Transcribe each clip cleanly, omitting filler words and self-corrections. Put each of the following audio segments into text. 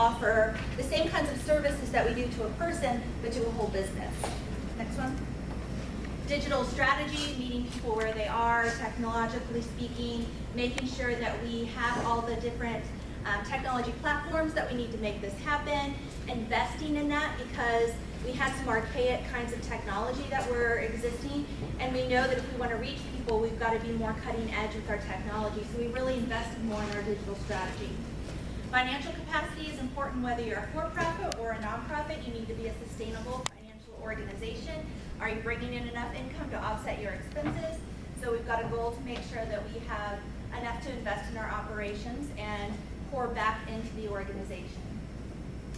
offer the same kinds of services that we do to a person, but to a whole business. Next one. Digital strategy, meeting people where they are, technologically speaking, making sure that we have all the different technology platforms that we need to make this happen, investing in that because we have some archaic kinds of technology that were existing, and we know that if we want to reach people, we've got to be more cutting edge with our technology, so we really invested more in our digital strategy. Financial capacity is important whether you're a for-profit or a nonprofit. You need to be a sustainable financial organization. Are you bringing in enough income to offset your expenses? So we've got a goal to make sure that we have enough to invest in our operations and pour back into the organization.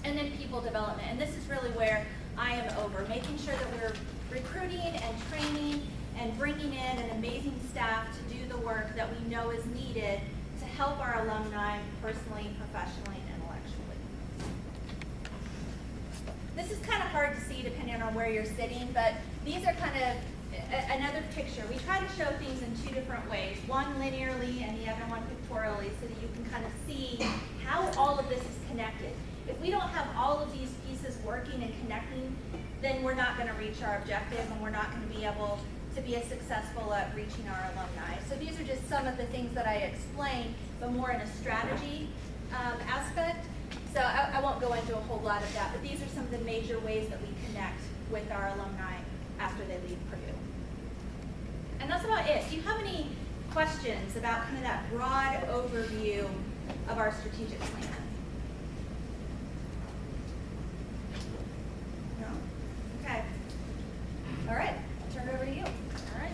And then people development, and this is really where I am over, making sure that we're recruiting and training and bringing in an amazing staff to do the work that we know is needed to help our alumni personally, professionally, and intellectually. This is kind of hard to see depending on where you're sitting, but these are kind of another picture. We try to show things in two different ways, one linearly and the other one pictorially, so that you can kind of see how all of this is connected. If we don't have all of these pieces working and connecting, then we're not going to reach our objective and we're not going to be able to be as successful at reaching our alumni. So these are just some of the things that I explained, but more in a strategy aspect. So I won't go into a whole lot of that, but these are some of the major ways that we connect with our alumni after they leave Purdue. And that's about it. Do you have any questions about kind of that broad overview of our strategic plan? No? Okay. All right. I'll turn it over to you. All right.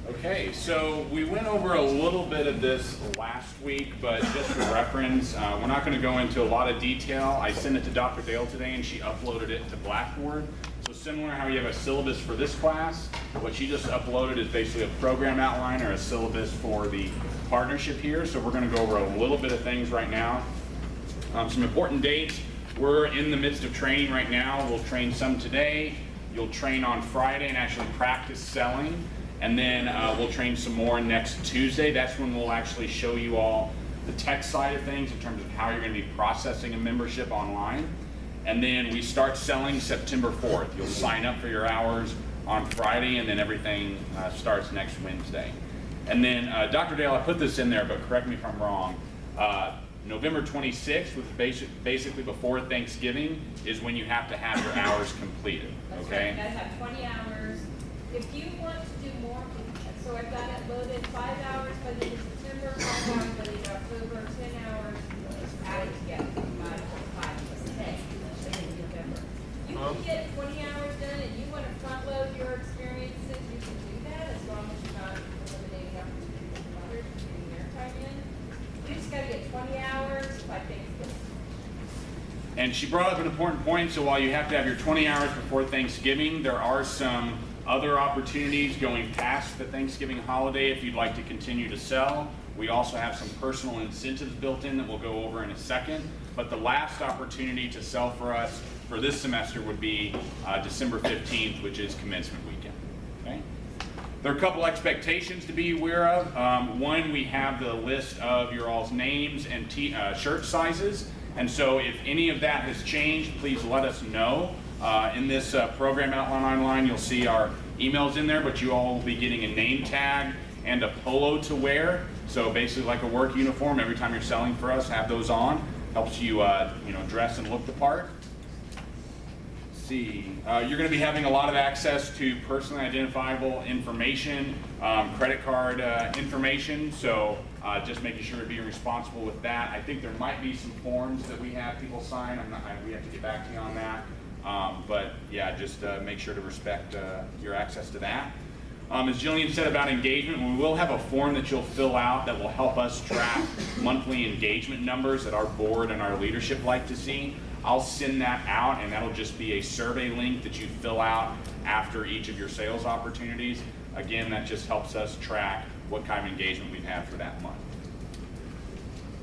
Okay, so we went over a little bit of this last week, but just for reference, we're not going to go into a lot of detail. I sent it to Dr. Dale today, and she uploaded it to Blackboard. So similar how you have a syllabus for this class, what she just uploaded is basically a program outline or a syllabus for the partnership here. So we're going to go over a little bit of things right now. Some important dates. We're in the midst of training right now. We'll train some today. You'll train on Friday and actually practice selling. And then we'll train some more next Tuesday. That's when we'll actually show you all the tech side of things in terms of how you're going to be processing a membership online. And then we start selling September 4th. You'll sign up for your hours on Friday, and then everything starts next Wednesday. And then Dr. Dale, I put this in there, but correct me if I'm wrong. November 26th, which is basically before Thanksgiving, is when you have to have your hours completed. That's okay? Right. You guys have 20 hours. If you want to do more, so I've got it loaded 5 hours by the end of September, 5 hours by the end of October, 10 hours added together. 5 plus 10 in November. You can get 20 hours done, and you want to front load your experiences, you can do that as long as you're not eliminating opportunities from others and getting their time in. You just got to get 20 hours by Thanksgiving. And she brought up an important point. So while you have to have your 20 hours before Thanksgiving, there are some other opportunities going past the Thanksgiving holiday if you'd like to continue to sell. We also have some personal incentives built in that we'll go over in a second. But the last opportunity to sell for us for this semester would be December 15th, which is commencement weekend. Okay? There are a couple expectations to be aware of. One, we have the list of your all's names and shirt sizes. And so if any of that has changed, please let us know. In this program outline online, you'll see our emails in there, but you all will be getting a name tag and a polo to wear. So basically like a work uniform, every time you're selling for us, have those on. Helps you, dress and look the part. Let's see, you're going to be having a lot of access to personally identifiable information, credit card information. So just making sure to be responsible with that. I think there might be some forms that we have people sign. We have to get back to you on that. But yeah, just make sure to respect your access to that. As Jillian said about engagement, we will have a form that you'll fill out that will help us track monthly engagement numbers that our board and our leadership like to see. I'll send that out, and that'll just be a survey link that you fill out after each of your sales opportunities. Again, that just helps us track what kind of engagement we've had for that month.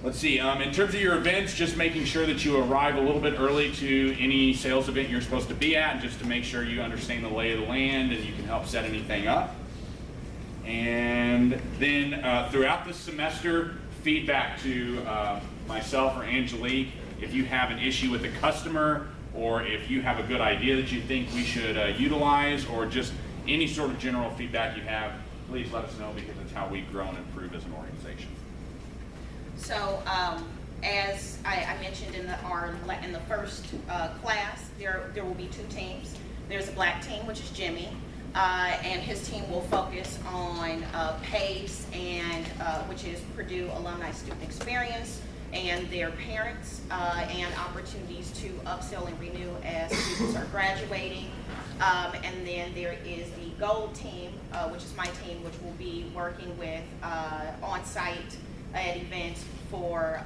Let's see, in terms of your events, just making sure that you arrive a little bit early to any sales event you're supposed to be at, just to make sure you understand the lay of the land and you can help set anything up. And then throughout the semester, feedback to myself or Angelique if you have an issue with a customer, or if you have a good idea that you think we should utilize, or just any sort of general feedback you have, please let us know, because it's how we grow and improve as an organization. So, as I mentioned in the first class, there will be 2 teams. There's a black team, which is Jimmy, and his team will focus on PACE, and which is Purdue Alumni Student Experience, and their parents, and opportunities to upsell and renew as students are graduating. And then there is the gold team, which is my team, which will be working with on-site at events for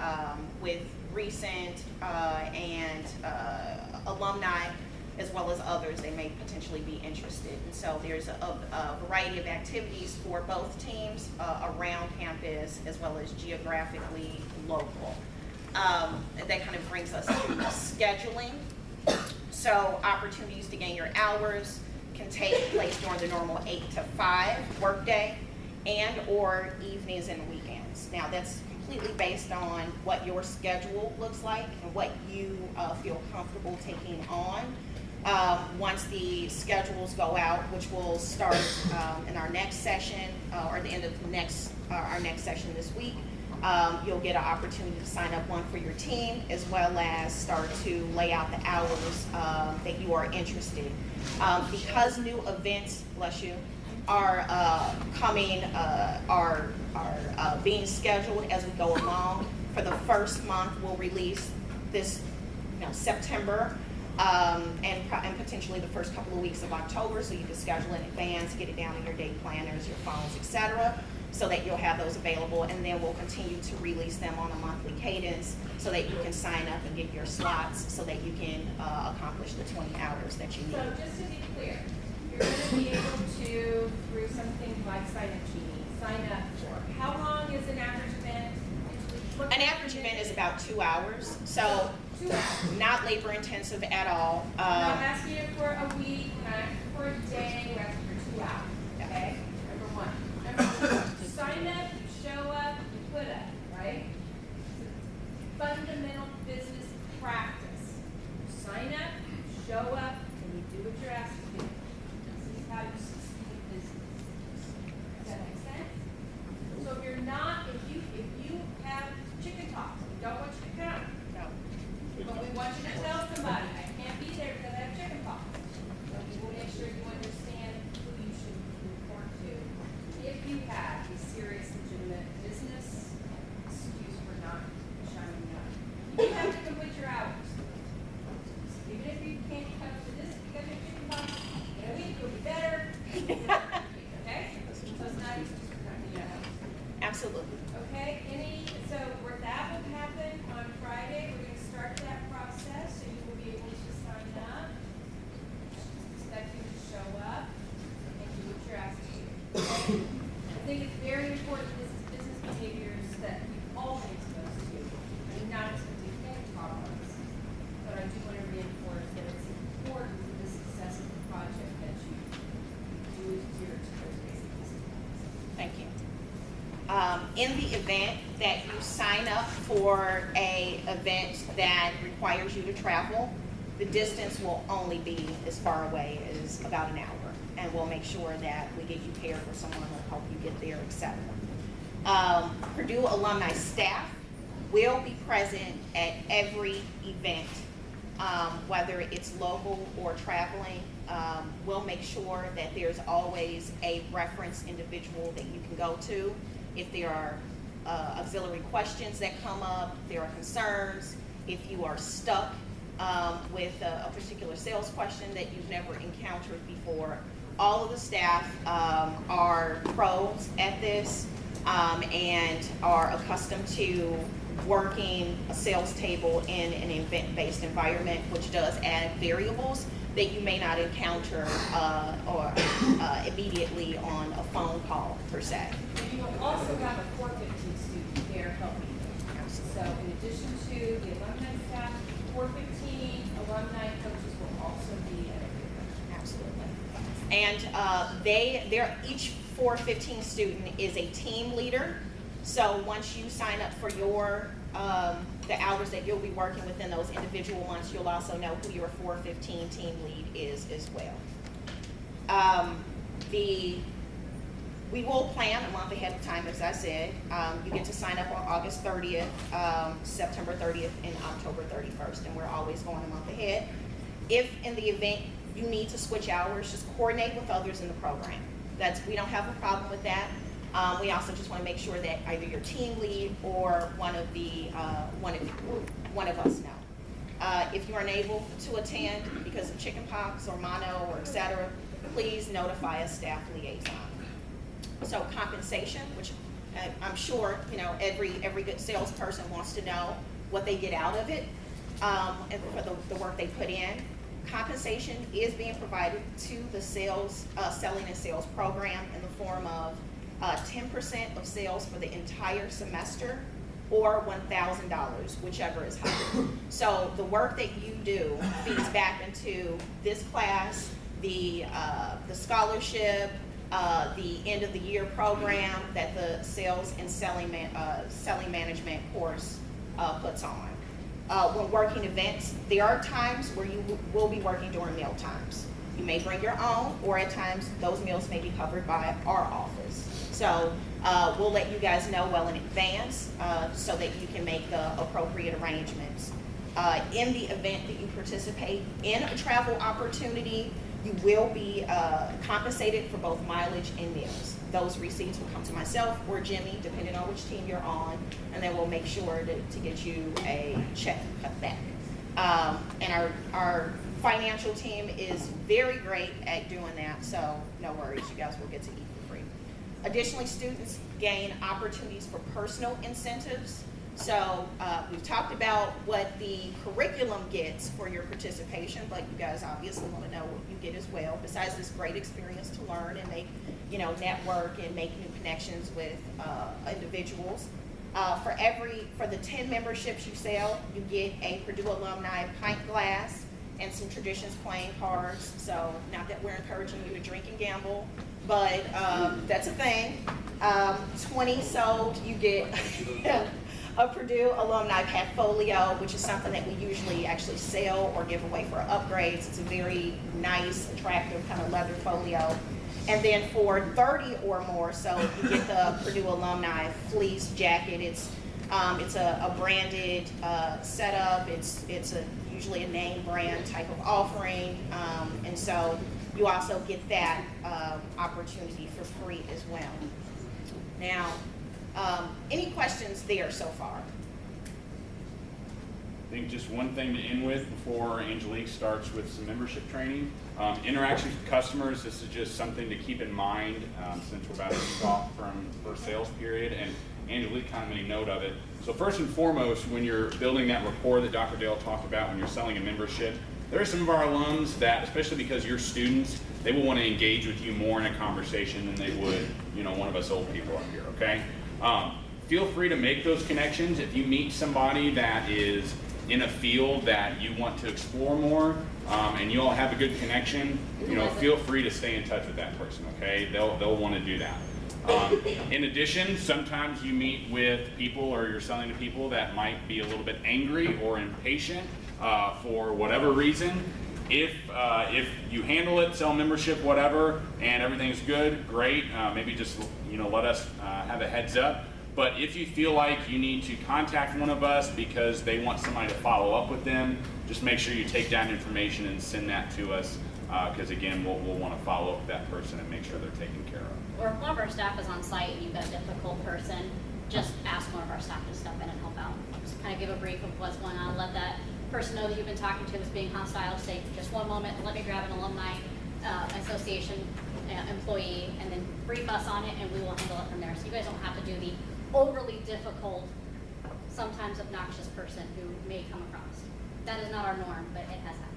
with recent and alumni, as well as others they may potentially be interested. And so there's a variety of activities for both teams around campus, as well as geographically local. That kind of brings us to scheduling. So opportunities to gain your hours can take place during the normal 8 to 5 workday, and or evenings and weekends. Now that's completely based on what your schedule looks like and what you feel comfortable taking on. Once the schedules go out, which will start in our next session, or at the end of our next session this week, you'll get an opportunity to sign up one for your team, as well as start to lay out the hours that you are interested. Because new events, bless you, are coming, are being scheduled as we go along. For the first month, we'll release this, September, and potentially the first couple of weeks of October, so you can schedule in advance, get it down in your day planners, your phones, etc., so that you'll have those available. And then we'll continue to release them on a monthly cadence, so that you can sign up and get your slots, so that you can accomplish the 20 hours that you need. So just to be clear, you're going to be able to, through something like sign up for. How long is an average event? An average event is about 2 hours, so 2 hours. not labor intensive at all. I'm not asking you for a week, I'm not asking for a day, we're asking for 2 hours, okay? Number one. Number two, sign up, you show up, you put up, right? It's a fundamental business practice. You sign up, you show up, and you do what you're asked to do. This is how you succeed in business. Does that make sense? So if you're not, if you have chicken talk, we don't want you to come. No. But we want you to tell somebody, I can't be there because I have chicken pox. So we will make sure you understand who you should report to. If you have a serious, legitimate business excuse for not showing up, you have to complete your hours. Even if you can't come to this because you have chicken pox, in a week you'll be better. Okay? So it's not excuse for not doing your hours. Absolutely. Okay, so where that will happen on Friday, we're going to start that process, so you will be able to sign up, expect you to show up, and do what you're asked to do. Okay? I think it's very important, this is business behaviors that we all get exposed to. I'm not expecting any problems, but I do want to reinforce that it's important for the success of the project that you do adhere to those basic disciplines. Thank you. In the event that you sign up for a event that requires you to travel, the distance will only be as far away as about an hour, and we'll make sure that we get you paired with someone who will help you get there, etc. Purdue alumni staff will be present at every event, whether it's local or traveling. We'll make sure that there's always a reference individual that you can go to if there are auxiliary questions that come up, if there are concerns, if you are stuck with a particular sales question that you've never encountered before. All of the staff are pros at this and are accustomed to working a sales table in an event-based environment, which does add variables that you may not encounter or immediately on a phone call per se. And you will also have a 415 student there helping you. So in addition to the alumni staff, 415 alumni coaches will also be at every event. And each 415 student is a team leader. So once you sign up for your the hours that you'll be working within those individual months. You'll also know who your 415 team lead is as well. We will plan a month ahead of time, as I said. You get to sign up on August 30th, September 30th, and October 31st, and we're always going a month ahead. If in the event you need to switch hours, just coordinate with others in the program. We don't have a problem with that. We also just want to make sure that either your team lead or one of us know. If you are unable to attend because of chickenpox or mono or et cetera, please notify a staff liaison. So compensation, which I'm sure every good salesperson wants to know what they get out of it, and for the work they put in. Compensation is being provided to the selling and sales program in the form of 10% of sales for the entire semester, or $1,000, whichever is higher. So the work that you do feeds back into this class, the scholarship, the end of the year program that the sales and selling management course puts on. When working events, there are times where you will be working during meal times. You may bring your own, or at times those meals may be covered by our office. So we'll let you guys know well in advance so that you can make the appropriate arrangements. In the event that you participate in a travel opportunity, you will be compensated for both mileage and meals. Those receipts will come to myself or Jimmy, depending on which team you're on, and then we'll make sure to get you a check cut back. And our financial team is very great at doing that, so no worries, you guys will get to eat for free. Additionally, students gain opportunities for personal incentives. So we've talked about what the curriculum gets for your participation, but you guys obviously want to know what you get as well, besides this great experience to learn and make, network and make new connections with individuals. For the 10 memberships you sell, you get a Purdue Alumni pint glass and some Traditions playing cards. So not that we're encouraging you to drink and gamble, but that's a thing. 20 sold, you get a Purdue Alumni Portfolio, which is something that we usually actually sell or give away for upgrades. It's a very nice, attractive kind of leather folio. And then for 30 or more, so you get the Purdue Alumni fleece jacket. It's a branded setup. It's usually a name brand type of offering, and so you also get that opportunity for free as well. Now, any questions there so far? I think just one thing to end with before Angelique starts with some membership training. Interactions with customers, this is just something to keep in mind since we're about to kick off from first sales period, and Angelique kind of made note of it. So first and foremost, when you're building that rapport that Dr. Dale talked about when you're selling a membership, there are some of our alums that, especially because you're students, they will want to engage with you more in a conversation than they would, one of us old people up here, okay? Feel free to make those connections. If you meet somebody that is in a field that you want to explore more, and you all have a good connection, feel free to stay in touch with that person, okay? They'll want to do that. In addition, sometimes you meet with people or you're selling to people that might be a little bit angry or impatient for whatever reason. If you handle it, sell membership, whatever, and everything's good, great. Maybe just let us have a heads up. But if you feel like you need to contact one of us because they want somebody to follow up with them, just make sure you take down information and send that to us, because again, we'll want to follow up with that person and make sure they're taken care of. Or if one of our staff is on site and you've got a difficult person, just ask one of our staff to step in and help out. Just kind of give a brief of what's going on, let that person know that you've been talking to that's being hostile, say, just one moment, let me grab an alumni association employee and then brief us on it and we will handle it from there. So you guys don't have to do the overly difficult, sometimes obnoxious person who may come across. That is not our norm, but it has happened.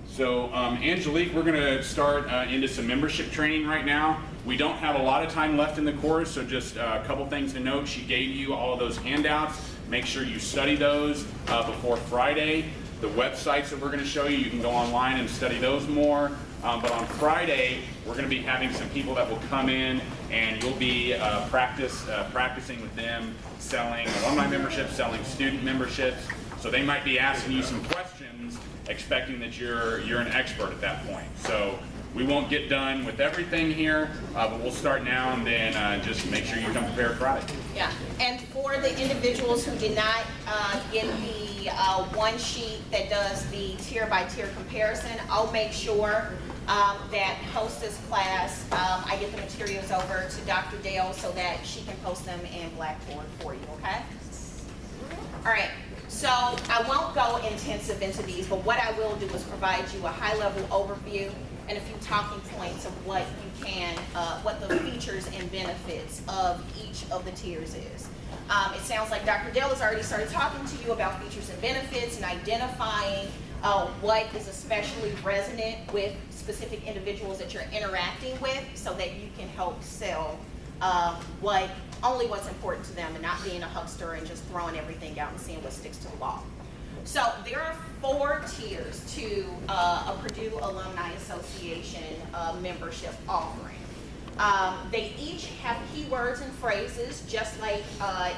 So Angelique, we're going to start into some membership training right now. We don't have a lot of time left in the course, so just a couple things to note. She gave you all of those handouts. Make sure you study those before Friday. The websites that we're going to show you, you can go online and study those more. But on Friday, we're going to be having some people that will come in and you'll be practicing with them selling alumni memberships, selling student memberships. So they might be asking you some questions, expecting that you're an expert at that point. So we won't get done with everything here, but we'll start now and then just make sure you come prepared Friday. Yeah, and for the individuals who did not get the one sheet that does the tier by tier comparison, I'll make sure that post this class, I get the materials over to Dr. Dale so that she can post them in Blackboard for you, okay? All right, so I won't go intensive into these, but what I will do is provide you a high-level overview and a few talking points of what you can, what the features and benefits of each of the tiers is. It sounds like Dr. Dale has already started talking to you about features and benefits and identifying what is especially resonant with specific individuals that you're interacting with so that you can help sell only what's important to them and not being a huckster and just throwing everything out and seeing what sticks to the law. So there are 4 tiers to a Purdue Alumni Association membership offering. They each have keywords and phrases, just like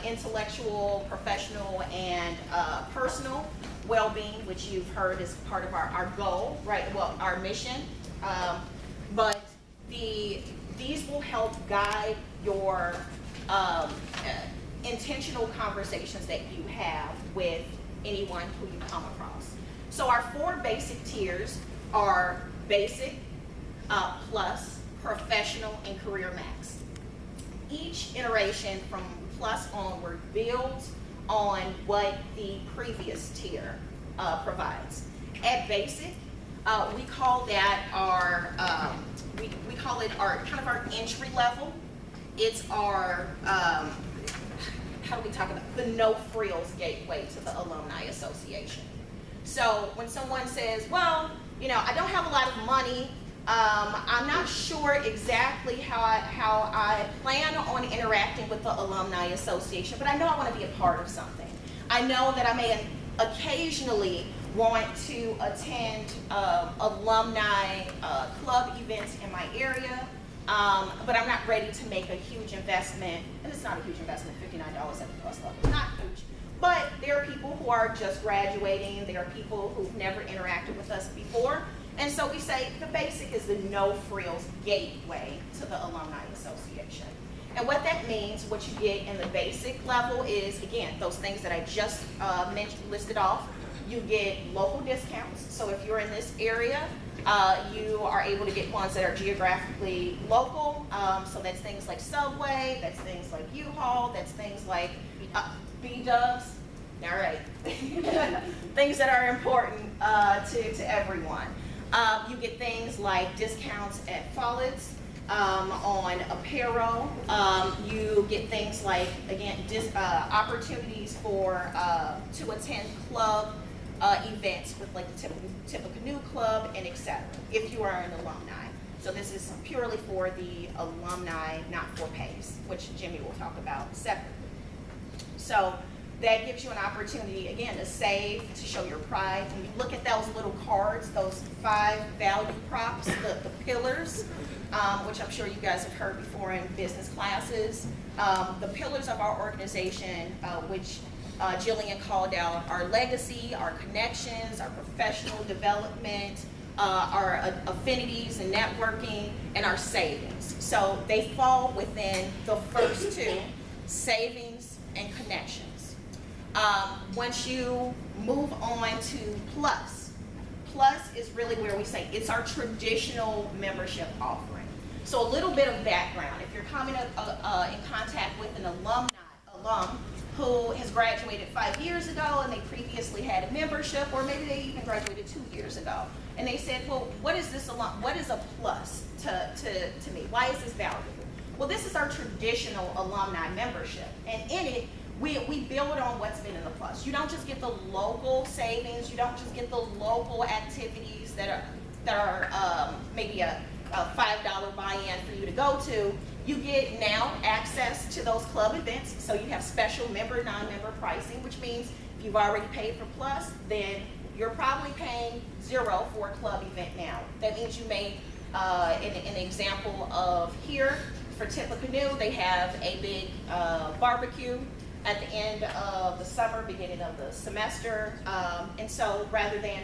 intellectual, professional, and personal well-being, which you've heard is part of our goal, right? Well, our mission. But these will help guide your intentional conversations that you have with anyone who you come across. So our 4 basic tiers are basic, plus, professional, and career max. Each iteration from plus onward builds on what the previous tier provides. At basic, we call that our we call it our kind of our entry level. It's our how do we talk about the no frills gateway to the Alumni Association. So when someone says, well, you know, I don't have a lot of money, I'm not sure exactly how I plan on interacting with the Alumni Association, but I know I want to be a part of something. I know that I may occasionally want to attend alumni club events in my area, but I'm not ready to make a huge investment, and it's not a huge investment, $59 at the plus level, not huge. But there are people who are just graduating, there are people who've never interacted with us before, and so we say the basic is the no frills gateway to the Alumni Association. And what that means, what you get in the basic level is, again, those things that I just listed off. You get local discounts, so if you're in this area, you are able to get ones that are geographically local, so that's things like Subway, that's things like U-Haul, that's things like B-Dubs, all right, things that are important to everyone. You get things like discounts at Follett's on apparel. You get things like, again, opportunities for to attend club events with like the typical canoe club and etc. if you are an alumni. So this is purely for the alumni, not for pays, which Jimmy will talk about separately. So that gives you an opportunity, again, to save, to show your pride. When you look at those little cards, those 5 value props, the pillars, which I'm sure you guys have heard before in business classes, the pillars of our organization, which Jillian called out, our legacy, our connections, our professional development, our affinities and networking, and our savings. So they fall within the first 2, savings and connections. Once you move on to plus is really where we say it's our traditional membership offering. So a little bit of background. If you're coming in contact with an alum who has graduated 5 years ago and they previously had a membership, or maybe they even graduated 2 years ago, and they said, well, what is this what is a plus to me? Why is this valuable? Well, this is our traditional alumni membership, and in it, we build on what's been in the plus. You don't just get the local savings, you don't just get the local activities that are maybe a $5 buy-in for you to go to. You get now access to those club events, so you have special member, non-member pricing, which means if you've already paid for plus, then you're probably paying $0 for a club event now. That means you may, an example of here, for Tippecanoe, they have a big barbecue at the end of the summer, beginning of the semester. And so rather than